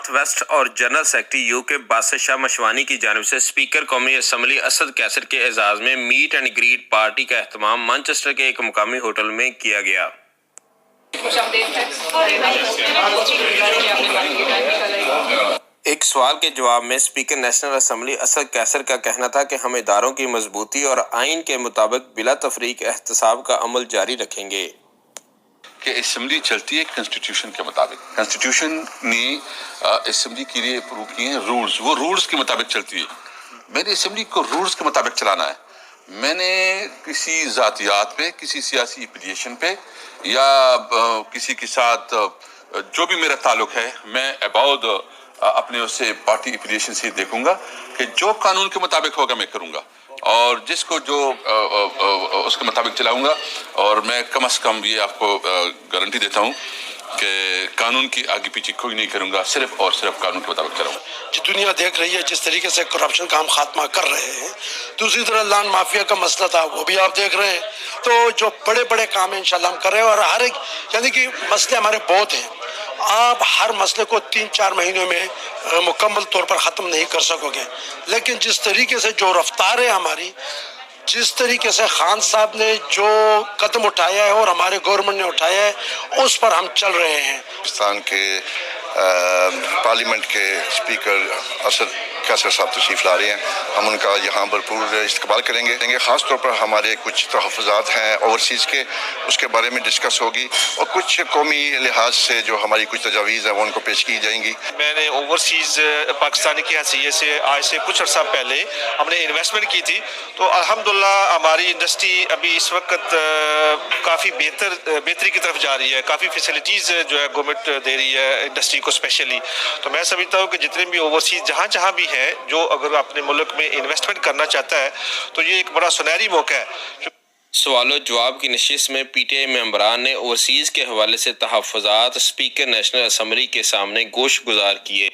North west और general secretary UK Basit Shah Mashwani की जानिब से स्पीकर कौमी असम्बली असद कैसर के एजाज़ में मीट एंड ग्रीट पार्टी का एहतमाम मैनचेस्टर के एक मुकामी होटल में किया गया। एक सवाल के जवाब में speaker national assembly Asad Qaiser का कहना था कि हम इदारों की मजबूती और आइन के मुताबिक बिला तफरीक एहतसाब का अमल जारी रखेंगे। कि असम्बली चलती है कॉन्स्टिट्यूशन के मुताबिक। कॉन्स्टिट्यूशन ने असम्बली के लिए अप्रूव किए हैं रूल्स, वो रूल्स के मुताबिक चलती है। मैंने असम्बली को रूल्स के मुताबिक चलाना है। मैंने किसी ज़ातियात पे, किसी सियासी एफिलिएशन पे या किसी के साथ जो भी मेरा ताल्लुक है, मैं अबाउट अपने उससे पार्टी एफिलिएशन से देखूंगा कि जो कानून के मुताबिक होगा मैं करूंगा और जिसको जो उसके मुताबिक चलाऊंगा। और मैं कम से कम ये आपको गारंटी देता हूँ कि कानून की आगे पीछे कोई नहीं करूंगा, सिर्फ और सिर्फ कानून के मुताबिक चलाऊंगा। जो दुनिया देख रही है जिस तरीके से करप्शन का हम खात्मा कर रहे हैं, दूसरी तरफ लैंड माफिया का मसला था वो भी आप देख रहे हैं। तो जो बड़े बड़े काम है इंशाल्लाह हम कर रहे हैं और हर एक यानी कि मसले हमारे बहुत हैं। आप हर मसले को 3-4 महीनों में मुकम्मल तौर पर ख़त्म नहीं कर सकोगे, लेकिन जिस तरीके से जो रफ्तार है हमारी, जिस तरीके से खान साहब ने जो कदम उठाया है और हमारे गवर्नमेंट ने उठाया है, उस पर हम चल रहे हैं। पाकिस्तान के पार्लियामेंट के स्पीकर असद कैसर साहब तशरीफ ला रहे हैं, हम उनका यहाँ भरपूर इस्तकबाल करेंगे। ख़ास तौर पर हमारे कुछ तहफ़्फ़ुज़ात हैं ओवरसीज़ के, उसके बारे में डिस्कस होगी और कुछ कौमी लिहाज से जो हमारी कुछ तजावीज़ हैं वो उनको पेश की जाएंगी। मैंने ओवरसीज़ पाकिस्तानी की हैसियत से आज से कुछ अर्सा पहले हमने इन्वेस्टमेंट की थी, तो अल्हम्दुलिल्लाह हमारी इंडस्ट्री अभी इस वक्त काफ़ी बेहतरी की तरफ जा रही है। काफ़ी फैसिलिटीज़ जो है गवर्नमेंट दे रही है इंडस्ट्री को स्पेशली। तो मैं समझता हूँ कि जितने भी ओवरसीज़ जहाँ भी है, जो अगर अपने मुल्क में इन्वेस्टमेंट करना चाहता है तो ये एक बड़ा सुनहरी मौका है। सवाल जवाब की नशिस्त में पीटीआई मेंबरान ने ओवरसीज़ के हवाले से तहफ़्फ़ुज़ात स्पीकर नेशनल असम्बली के सामने गोश गुजार किए।